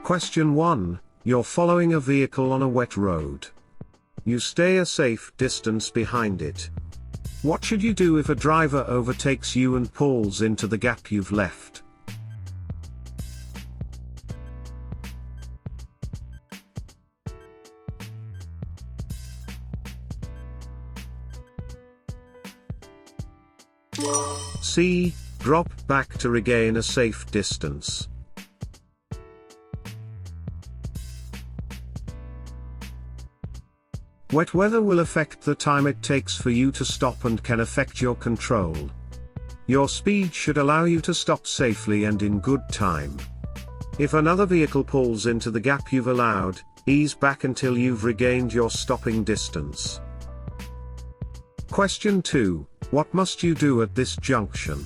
Question 1. You're following a vehicle on a wet road. You stay a safe distance behind it. What should you do if a driver overtakes you and pulls into the gap you've left? C. Drop back to regain a safe distance. Wet weather will affect the time it takes for you to stop and can affect your control. Your speed should allow you to stop safely and in good time. If another vehicle pulls into the gap you've allowed, ease back until you've regained your stopping distance. Question 2. What must you do at this junction?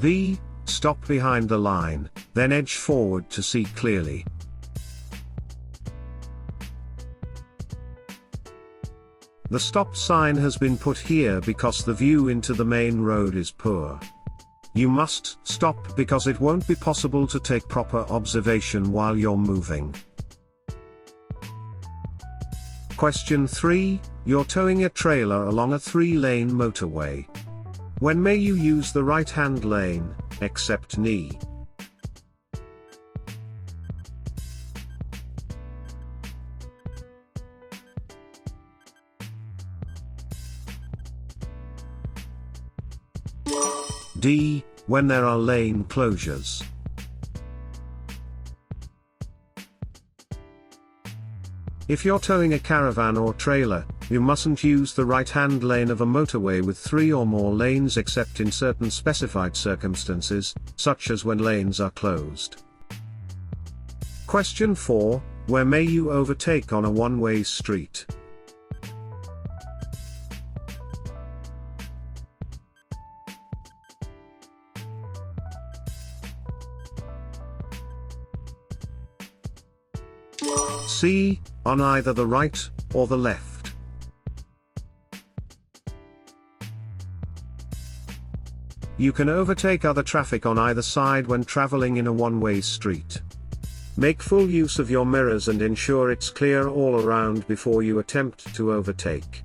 B. Stop behind the line, then edge forward to see clearly. The stop sign has been put here because the view into the main road is poor. You must stop because it won't be possible to take proper observation while you're moving. Question 3. You're towing a trailer along a 3-lane motorway. When may you use the right-hand lane, except knee? D. When there are lane closures. If you're towing a caravan or trailer, you mustn't use the right-hand lane of a motorway with 3 or more lanes except in certain specified circumstances, such as when lanes are closed. Question 4. Where may you overtake on a one-way street? C. On either the right or the left. You can overtake other traffic on either side when traveling in a one-way street. Make full use of your mirrors and ensure it's clear all around before you attempt to overtake.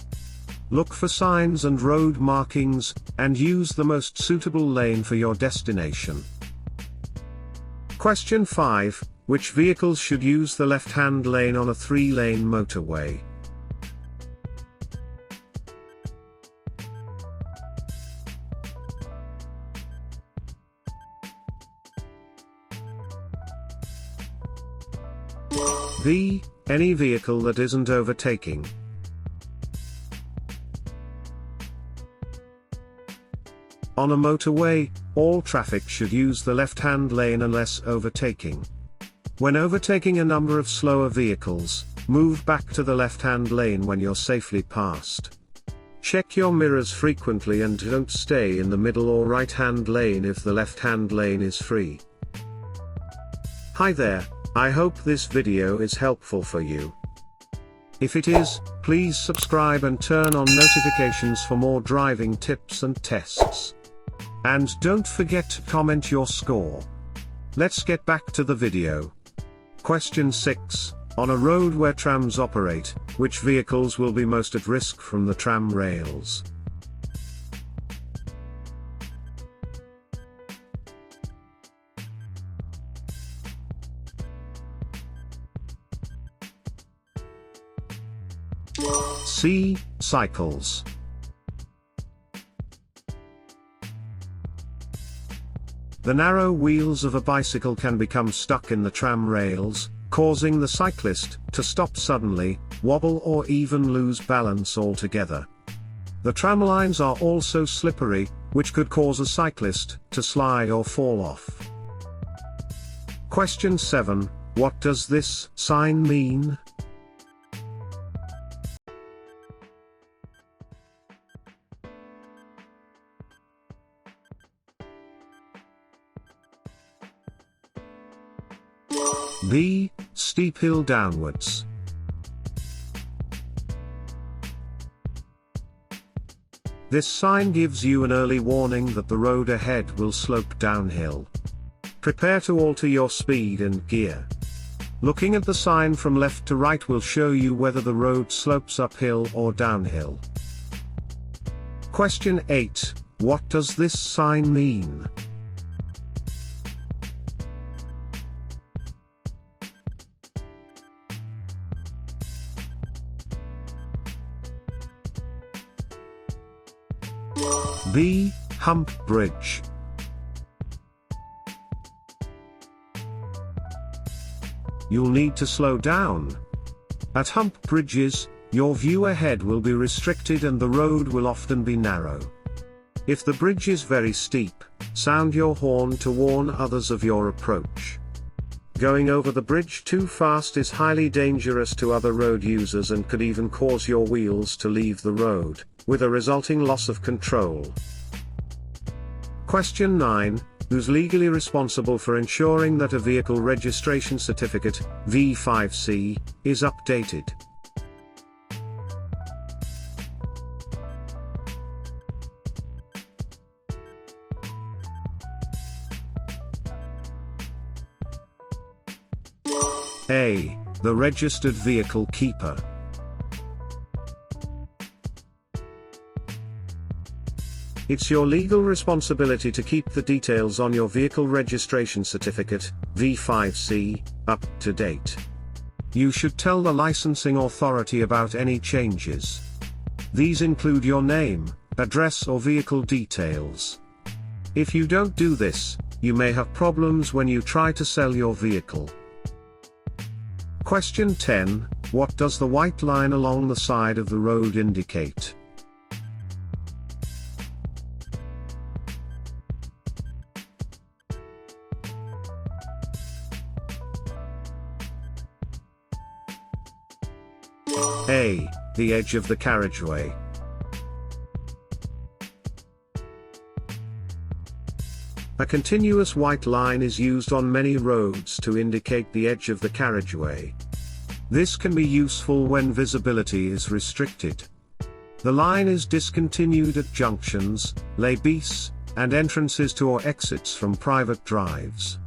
Look for signs and road markings, and use the most suitable lane for your destination. Question 5. Which vehicles should use the left-hand lane on a 3-lane motorway? B. Any vehicle that isn't overtaking. On a motorway, all traffic should use the left-hand lane unless overtaking. When overtaking a number of slower vehicles, move back to the left-hand lane when you're safely passed. Check your mirrors frequently and don't stay in the middle or right-hand lane if the left-hand lane is free. Hi there, I hope this video is helpful for you. If it is, please subscribe and turn on notifications for more driving tips and tests. And don't forget to comment your score. Let's get back to the video. Question 6. On a road where trams operate, which vehicles will be most at risk from the tram rails? C. Cycles. The narrow wheels of a bicycle can become stuck in the tram rails, causing the cyclist to stop suddenly, wobble or even lose balance altogether. The tram lines are also slippery, which could cause a cyclist to slide or fall off. Question 7. What does this sign mean? B. Steep hill downwards. This sign gives you an early warning that the road ahead will slope downhill. Prepare to alter your speed and gear. Looking at the sign from left to right will show you whether the road slopes uphill or downhill. Question 8. What does this sign mean? B. Hump bridge. You'll need to slow down. At hump bridges, your view ahead will be restricted and the road will often be narrow. If the bridge is very steep, sound your horn to warn others of your approach. Going over the bridge too fast is highly dangerous to other road users and could even cause your wheels to leave the road, with a resulting loss of control. Question 9. Who's legally responsible for ensuring that a vehicle registration certificate, V5C, is updated? A. The registered vehicle keeper. It's your legal responsibility to keep the details on your vehicle registration certificate, V5C, up to date. You should tell the licensing authority about any changes. These include your name, address or vehicle details. If you don't do this, you may have problems when you try to sell your vehicle. Question 10. What does the white line along the side of the road indicate? A. The edge of the carriageway. A continuous white line is used on many roads to indicate the edge of the carriageway. This can be useful when visibility is restricted. The line is discontinued at junctions, lay bis, and entrances to or exits from private drives.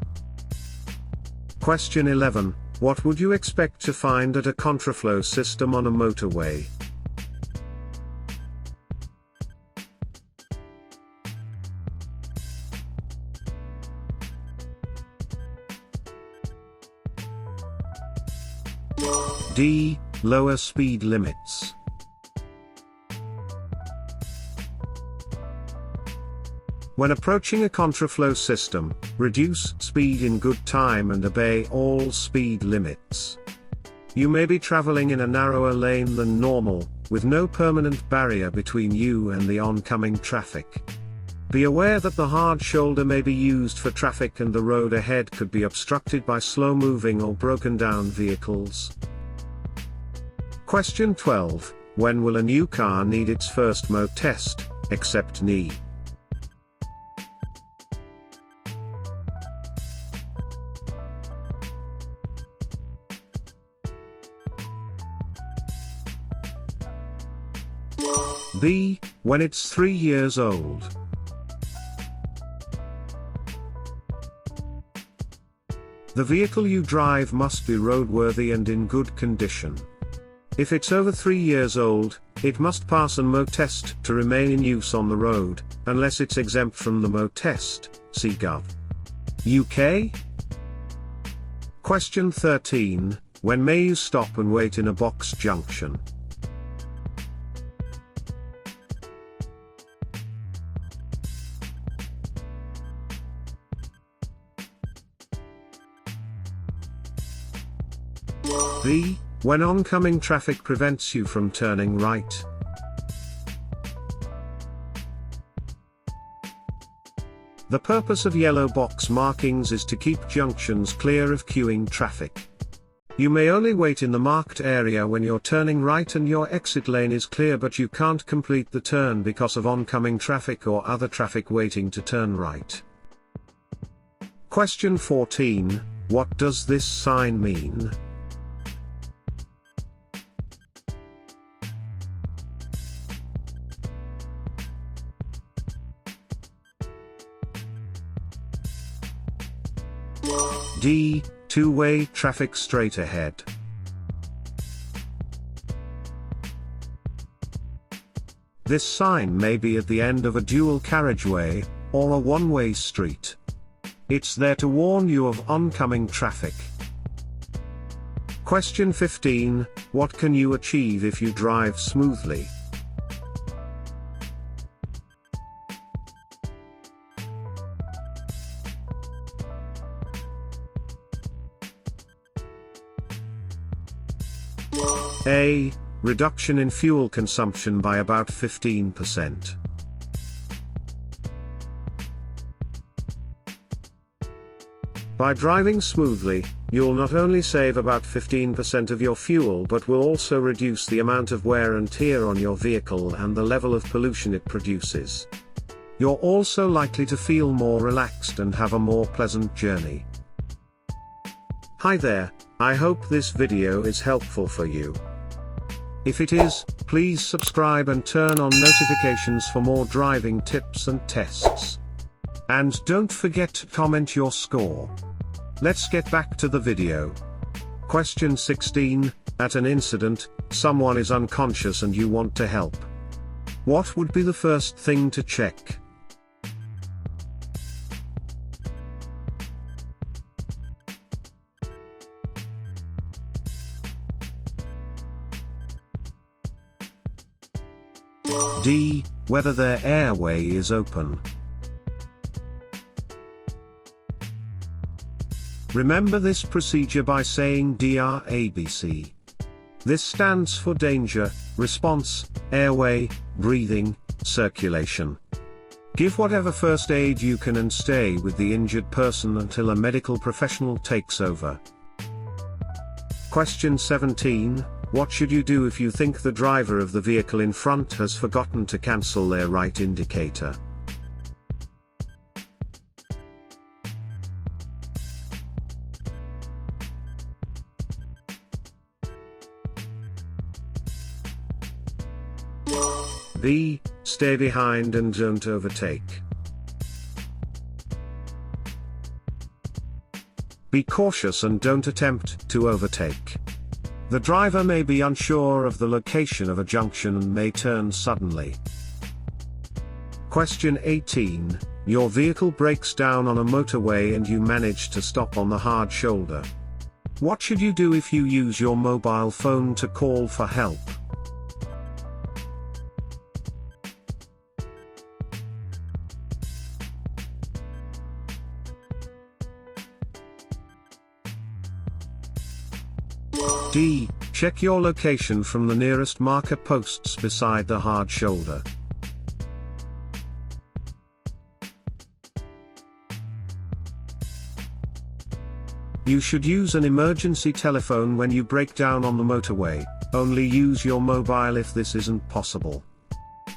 Question 11. What would you expect to find at a contraflow system on a motorway? D. Lower speed limits. When approaching a contraflow system, reduce speed in good time and obey all speed limits. You may be traveling in a narrower lane than normal, with no permanent barrier between you and the oncoming traffic. Be aware that the hard shoulder may be used for traffic and the road ahead could be obstructed by slow-moving or broken-down vehicles. Question 12. When will a new car need its first mode test, except knee? B. When it's 3 years old. The vehicle you drive must be roadworthy and in good condition. If it's over 3 years old, it must pass a mode test to remain in use on the road, unless it's exempt from the mode test, see Gov. UK? Question 13. When may you stop and wait in a box junction? B. When oncoming traffic prevents you from turning right. The purpose of yellow box markings is to keep junctions clear of queuing traffic. You may only wait in the marked area when you're turning right and your exit lane is clear, but you can't complete the turn because of oncoming traffic or other traffic waiting to turn right. Question 14. What does this sign mean? D. Two-way traffic straight ahead. This sign may be at the end of a dual carriageway, or a one-way street. It's there to warn you of oncoming traffic. Question 15, what can you achieve if you drive smoothly? A. Reduction in fuel consumption by about 15%. By driving smoothly, you'll not only save about 15% of your fuel but will also reduce the amount of wear and tear on your vehicle and the level of pollution it produces. You're also likely to feel more relaxed and have a more pleasant journey. Hi there, I hope this video is helpful for you. If it is, please subscribe and turn on notifications for more driving tips and tests. And don't forget to comment your score. Let's get back to the video. Question 16, at an incident, someone is unconscious and you want to help. What would be the first thing to check? D. Whether their airway is open. Remember this procedure by saying DRABC. This stands for danger, response, airway, breathing, circulation. Give whatever first aid you can and stay with the injured person until a medical professional takes over. Question 17. What should you do if you think the driver of the vehicle in front has forgotten to cancel their right indicator? B. Stay behind and don't overtake. Be cautious and don't attempt to overtake. The driver may be unsure of the location of a junction and may turn suddenly. Question 18. Your vehicle breaks down on a motorway and you manage to stop on the hard shoulder. What should you do if you use your mobile phone to call for help? D. Check your location from the nearest marker posts beside the hard shoulder. You should use an emergency telephone when you break down on the motorway. Only use your mobile if this isn't possible.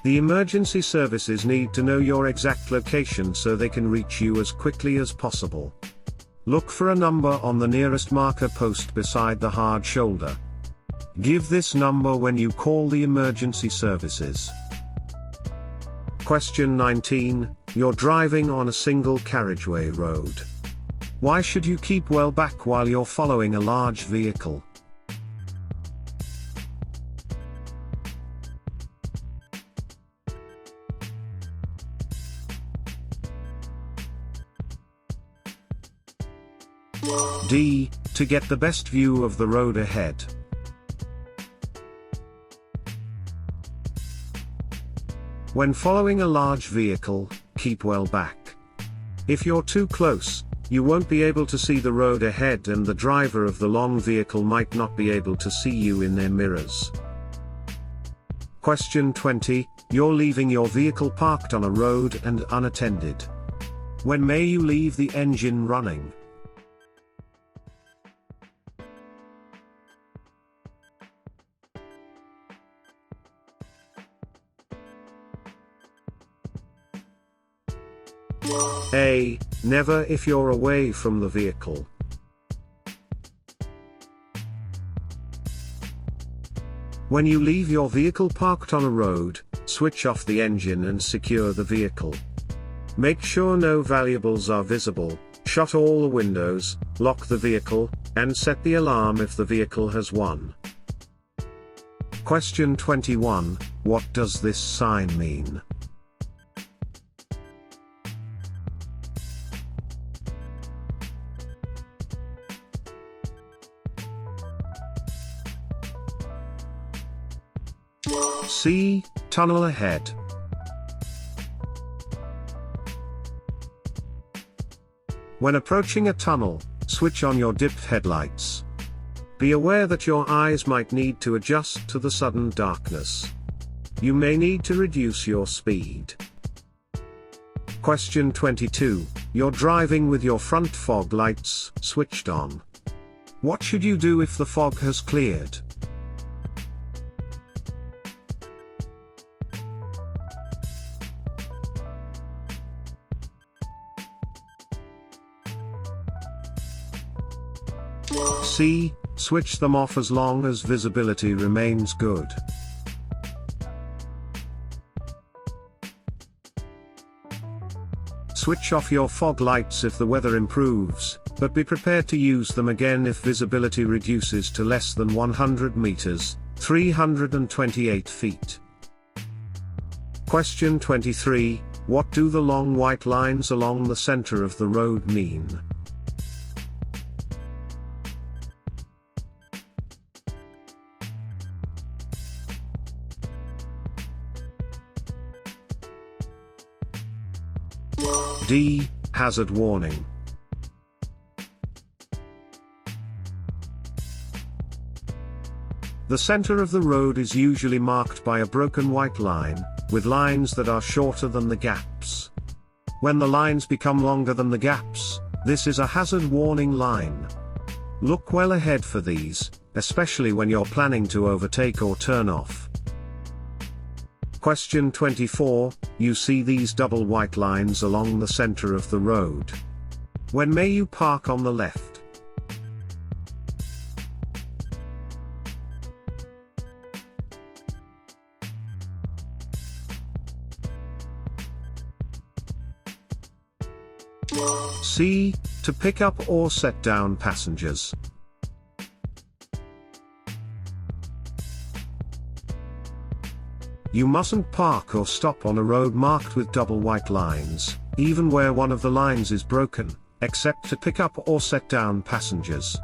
The emergency services need to know your exact location so they can reach you as quickly as possible. Look for a number on the nearest marker post beside the hard shoulder. Give this number when you call the emergency services. Question 19. You're driving on a single carriageway road. Why should you keep well back while you're following a large vehicle? D. To get the best view of the road ahead. When following a large vehicle, keep well back. If you're too close, you won't be able to see the road ahead and the driver of the long vehicle might not be able to see you in their mirrors. Question 20. You're leaving your vehicle parked on a road and unattended. When may you leave the engine running? A. Never if you're away from the vehicle. When you leave your vehicle parked on a road, switch off the engine and secure the vehicle. Make sure no valuables are visible, Shut all the windows, lock the vehicle, and set the alarm if the vehicle has one. Question 21. What does this sign mean? C. Tunnel ahead. When approaching a tunnel, switch on your dip headlights. Be aware that your eyes might need to adjust to the sudden darkness. You may need to reduce your speed. Question 22. You're driving with your front fog lights switched on. What should you do if the fog has cleared? C. Switch them off as long as visibility remains good. Switch off your fog lights if the weather improves, but be prepared to use them again if visibility reduces to less than 100 meters, 328 feet. Question 23. What do the long white lines along the center of the road mean? D. Hazard warning. The center of the road is usually marked by a broken white line, with lines that are shorter than the gaps. When the lines become longer than the gaps, this is a hazard warning line. Look well ahead for these, especially when you're planning to overtake or turn off. Question 24. You see these double white lines along the center of the road. When may you park on the left? C. To pick up or set down passengers. You mustn't park or stop on a road marked with double white lines, even where one of the lines is broken, except to pick up or set down passengers.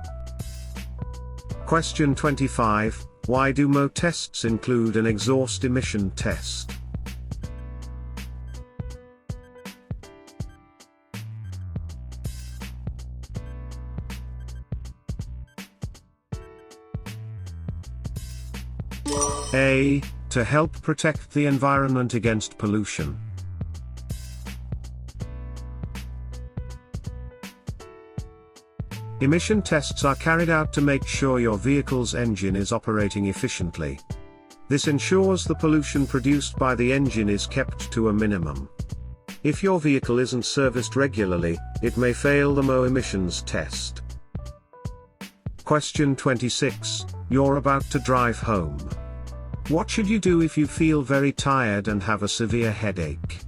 Question 25. Why do MO tests include an exhaust emission test? A. To help protect the environment against pollution. Emission tests are carried out to make sure your vehicle's engine is operating efficiently. This ensures the pollution produced by the engine is kept to a minimum. If your vehicle isn't serviced regularly, it may fail the MO emissions test. Question 26. You're about to drive home. What should you do if you feel very tired and have a severe headache?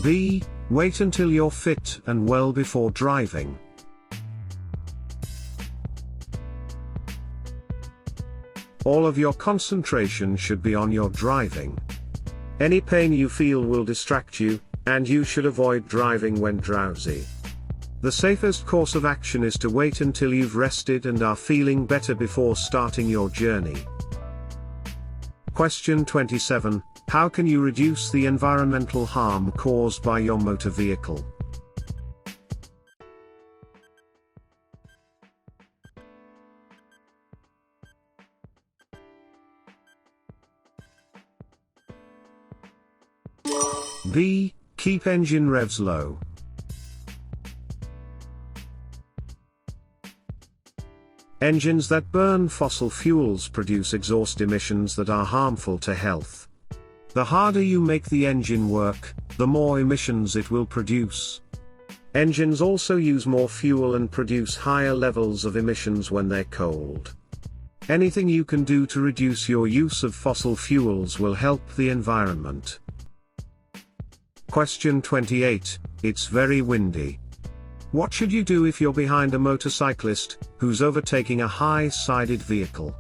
B. Wait until you're fit and well before driving. All of your concentration should be on your driving. Any pain you feel will distract you, and you should avoid driving when drowsy. The safest course of action is to wait until you've rested and are feeling better before starting your journey. Question 27. How can you reduce the environmental harm caused by your motor vehicle? B. Keep engine revs low. Engines that burn fossil fuels produce exhaust emissions that are harmful to health. The harder you make the engine work, the more emissions it will produce. Engines also use more fuel and produce higher levels of emissions when they're cold. Anything you can do to reduce your use of fossil fuels will help the environment. Question 28. It's very windy. What should you do if you're behind a motorcyclist who's overtaking a high-sided vehicle?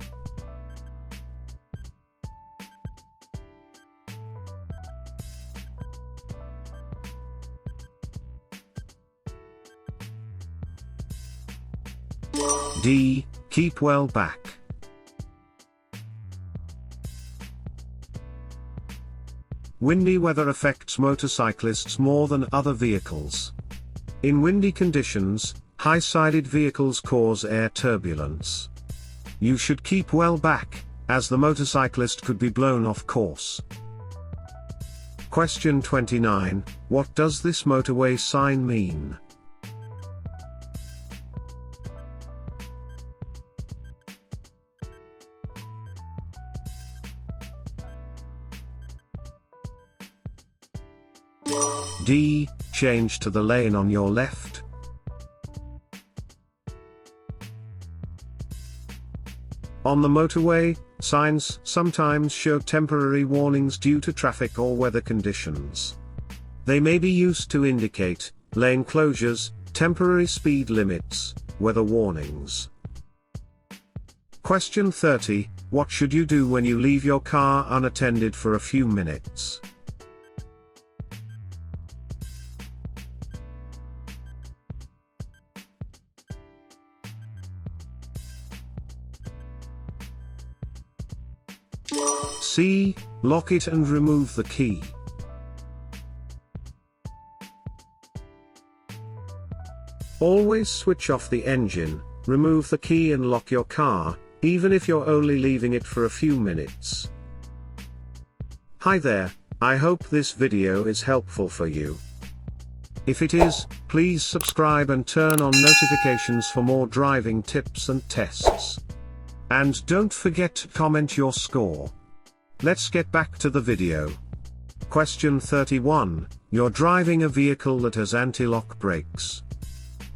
D. Keep well back. Windy weather affects motorcyclists more than other vehicles. In windy conditions, high-sided vehicles cause air turbulence. You should keep well back, as the motorcyclist could be blown off course. Question 29. What does this motorway sign mean? D. Change to the lane on your left. On the motorway, signs sometimes show temporary warnings due to traffic or weather conditions. They may be used to indicate lane closures, temporary speed limits, weather warnings. Question 30. What should you do when you leave your car unattended for a few minutes? C. Lock it and remove the key. Always switch off the engine, remove the key and lock your car, even if you're only leaving it for a few minutes. Hi there, I hope this video is helpful for you. If it is, please subscribe and turn on notifications for more driving tips and tests. And don't forget to comment your score. Let's get back to the video. Question 31. You're driving a vehicle that has anti-lock brakes.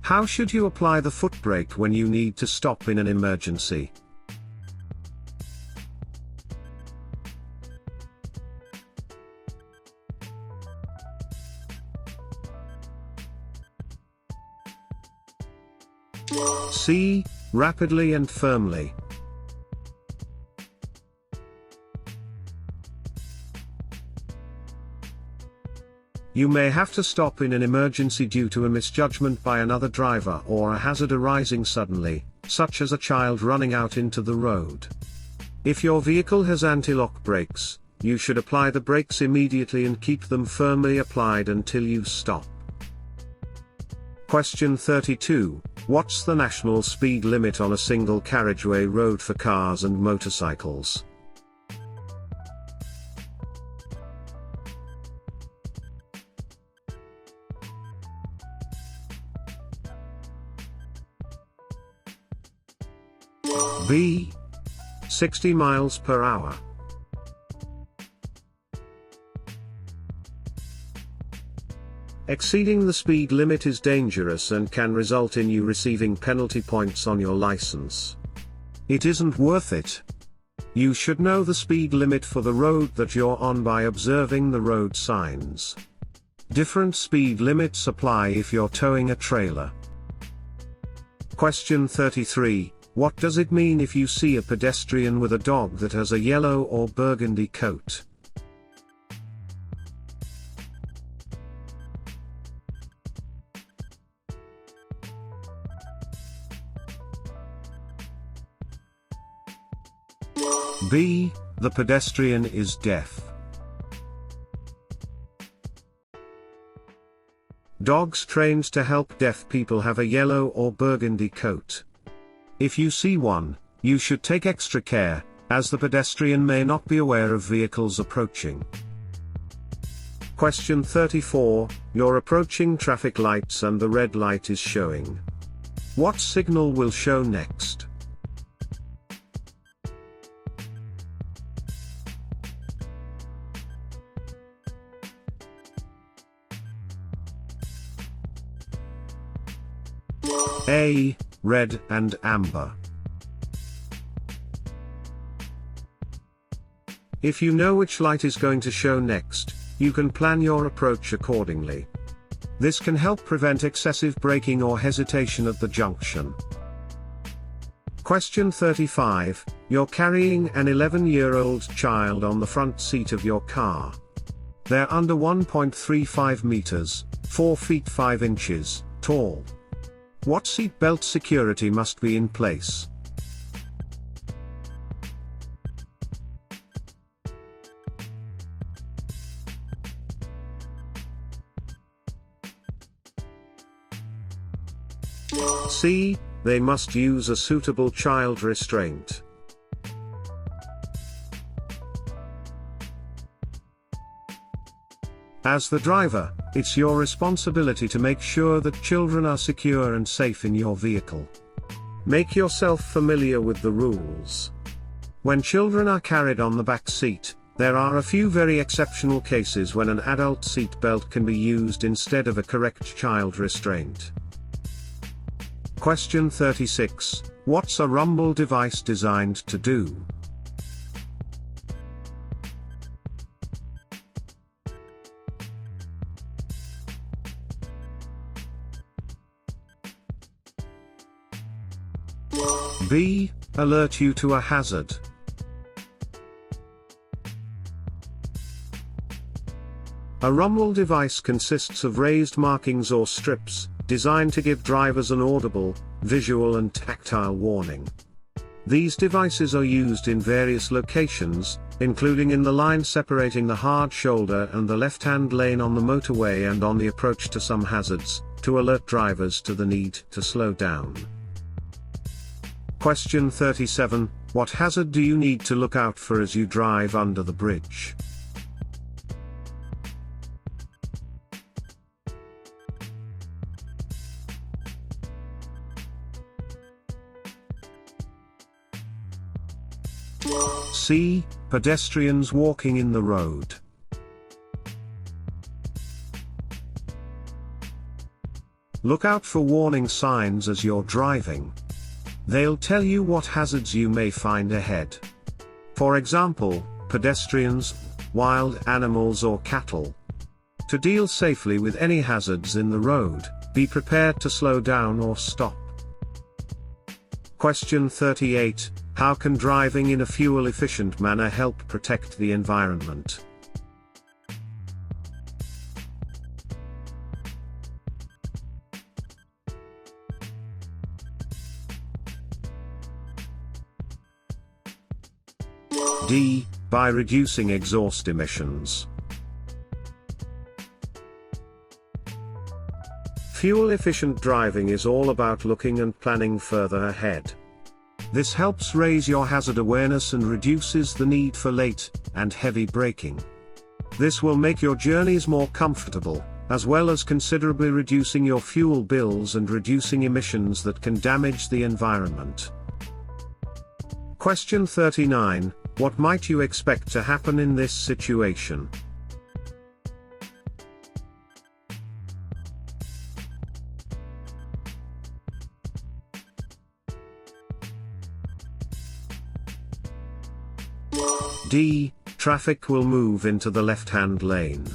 How should you apply the foot brake when you need to stop in an emergency? C. Rapidly and firmly. You may have to stop in an emergency due to a misjudgment by another driver or a hazard arising suddenly, such as a child running out into the road. If your vehicle has anti-lock brakes, you should apply the brakes immediately and keep them firmly applied until you stop. Question 32. What's the national speed limit on a single carriageway road for cars and motorcycles? B. 60 miles per hour. Exceeding the speed limit is dangerous and can result in you receiving penalty points on your license. It isn't worth it. You should know the speed limit for the road that you're on by observing the road signs. Different speed limits apply if you're towing a trailer. Question 33. What does it mean if you see a pedestrian with a dog that has a yellow or burgundy coat? B. The pedestrian is deaf. Dogs trained to help deaf people have a yellow or burgundy coat. If you see one, you should take extra care, as the pedestrian may not be aware of vehicles approaching. Question 34. You're approaching traffic lights and the red light is showing. What signal will show next? A. Red and amber. If you know which light is going to show next, you can plan your approach accordingly. This can help prevent excessive braking or hesitation at the junction. Question 35. You're carrying an 11-year-old child on the front seat of your car. They're under 1.35 meters, 4 feet 5 inches, tall. What seatbelt security must be in place? C. They must use a suitable child restraint. As the driver, it's your responsibility to make sure that children are secure and safe in your vehicle. Make yourself familiar with the rules. When children are carried on the back seat, there are a few very exceptional cases when an adult seat belt can be used instead of a correct child restraint. Question 36. What's a rumble device designed to do? B. Alert you to a hazard. A rumble device consists of raised markings or strips, designed to give drivers an audible, visual and tactile warning. These devices are used in various locations, including in the line separating the hard shoulder and the left-hand lane on the motorway and on the approach to some hazards, to alert drivers to the need to slow down. Question 37. What hazard do you need to look out for as you drive under the bridge? C. Pedestrians walking in the road. Look out for warning signs as you're driving. They'll tell you what hazards you may find ahead. For example, pedestrians, wild animals or cattle. To deal safely with any hazards in the road, be prepared to slow down or stop. Question 38. How can driving in a fuel-efficient manner help protect the environment? D. By reducing exhaust emissions. Fuel-efficient driving is all about looking and planning further ahead. This helps raise your hazard awareness and reduces the need for late and heavy braking. This will make your journeys more comfortable, as well as considerably reducing your fuel bills and reducing emissions that can damage the environment. Question 39. What might you expect to happen in this situation? D. Traffic will move into the left-hand lane.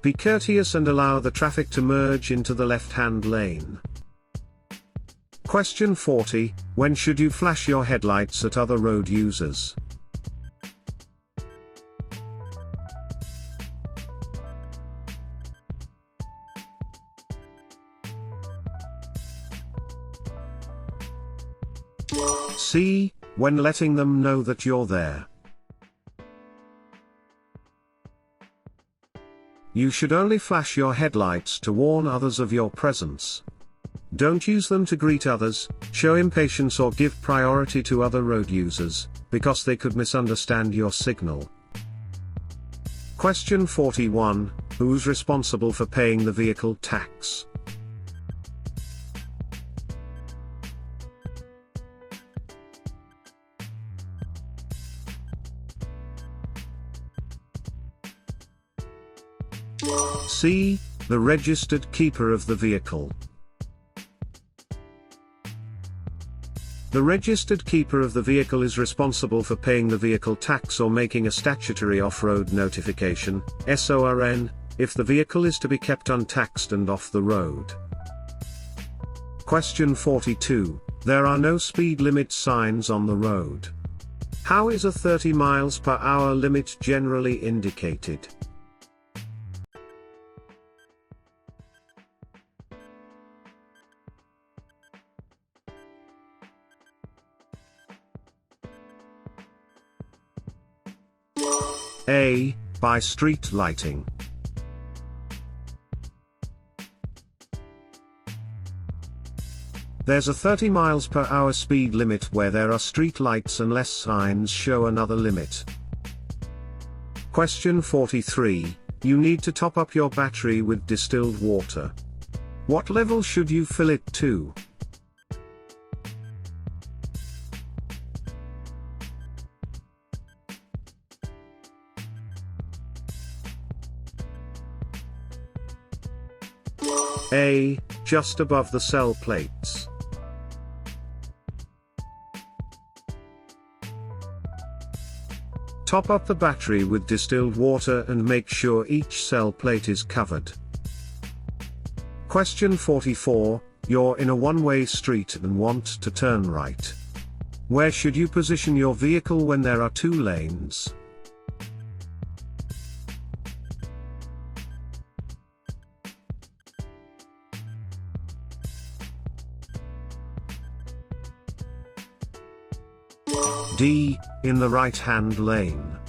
Be courteous and allow the traffic to merge into the left-hand lane. Question 40. When should you flash your headlights at other road users? C. When letting them know that you're there. You should only flash your headlights to warn others of your presence. Don't use them to greet others, show impatience or give priority to other road users, because they could misunderstand your signal. Question 41. Who's responsible for paying the vehicle tax? C. The registered keeper of the vehicle. The registered keeper of the vehicle is responsible for paying the vehicle tax or making a statutory off-road notification, SORN, if the vehicle is to be kept untaxed and off the road. Question 42. There are no speed limit signs on the road. How is a 30 miles per hour limit generally indicated? A. By street lighting. There's a 30 miles per hour speed limit where there are street lights unless signs show another limit. Question 43. You need to top up your battery with distilled water. What level should you fill it to? A. Just above the cell plates. Top up the battery with distilled water and make sure each cell plate is covered. Question 44. You're in a one-way street and want to turn right. Where should you position your vehicle when there are two lanes? D. In the right-hand lane.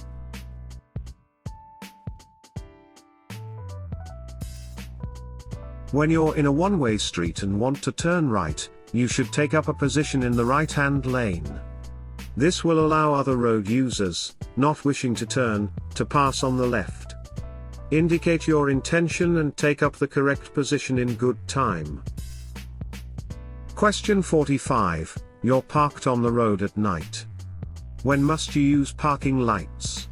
When you're in a one-way street and want to turn right, you should take up a position in the right-hand lane. This will allow other road users, not wishing to turn, to pass on the left. Indicate your intention and take up the correct position in good time. Question 45. You're parked on the road at night. When must you use parking lights?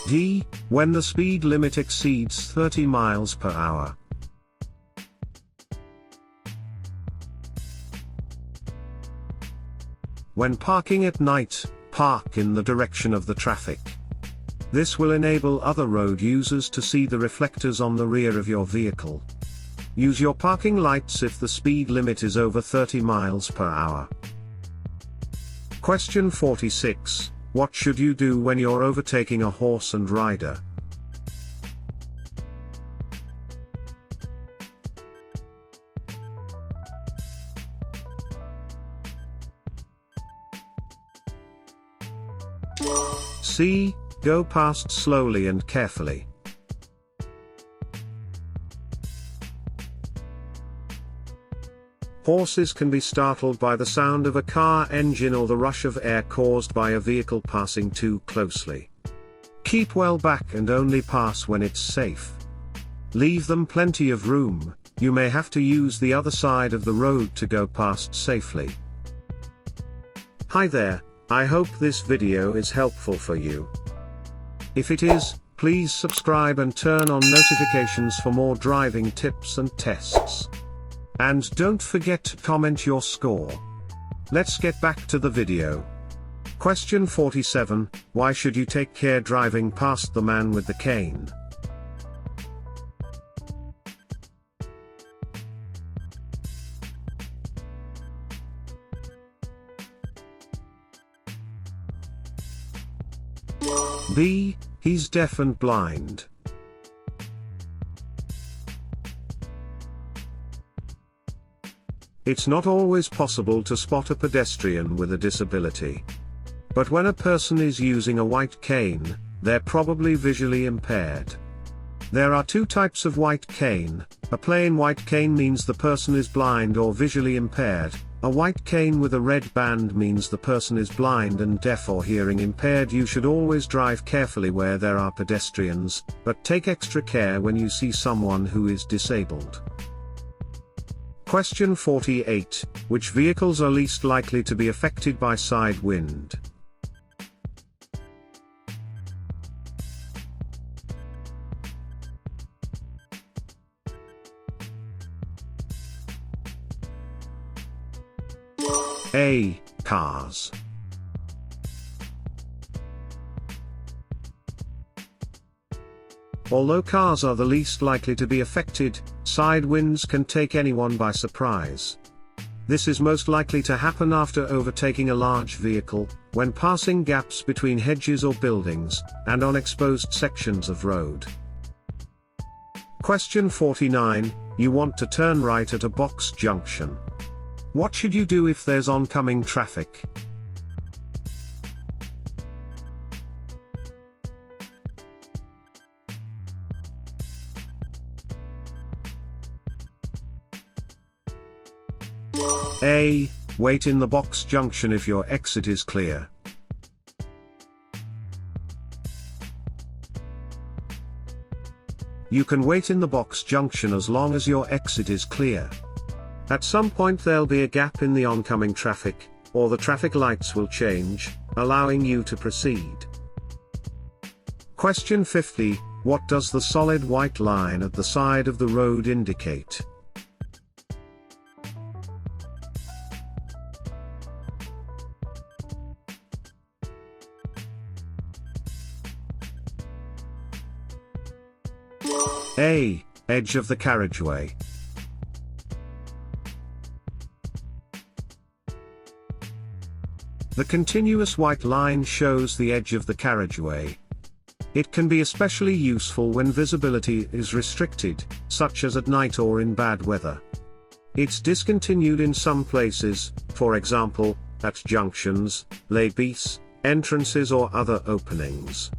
D. When the speed limit exceeds 30 miles per hour. When parking at night, park in the direction of the traffic. This will enable other road users to see the reflectors on the rear of your vehicle. Use your parking lights if the speed limit is over 30 miles per hour. Question 46. What should you do when you're overtaking a horse and rider? C. Go past slowly and carefully. Horses can be startled by the sound of a car engine or the rush of air caused by a vehicle passing too closely. Keep well back and only pass when it's safe. Leave them plenty of room. You may have to use the other side of the road to go past safely. Hi there, I hope this video is helpful for you. If it is, please subscribe and turn on notifications for more driving tips and tests. And don't forget to comment your score. Let's get back to the video. Question 47. Why should you take care driving past the man with the cane? B. He's deaf and blind. It's not always possible to spot a pedestrian with a disability. But when a person is using a white cane, they're probably visually impaired. There are two types of white cane. A plain white cane means the person is blind or visually impaired. A white cane with a red band means the person is blind and deaf or hearing impaired. You should always drive carefully where there are pedestrians, but take extra care when you see someone who is disabled. Question 48. Which vehicles are least likely to be affected by side wind? A. Cars. Although cars are the least likely to be affected, side winds can take anyone by surprise. This is most likely to happen after overtaking a large vehicle, when passing gaps between hedges or buildings, and on exposed sections of road. Question 49. You want to turn right at a box junction. What should you do if there's oncoming traffic? A. Wait in the box junction if your exit is clear. You can wait in the box junction as long as your exit is clear. At some point there'll be a gap in the oncoming traffic, or the traffic lights will change, allowing you to proceed. Question 50. What does the solid white line at the side of the road indicate? A. Edge of the carriageway. The continuous white line shows the edge of the carriageway. It can be especially useful when visibility is restricted, such as at night or in bad weather. It's discontinued in some places, for example, at junctions, lay-base, entrances or other openings.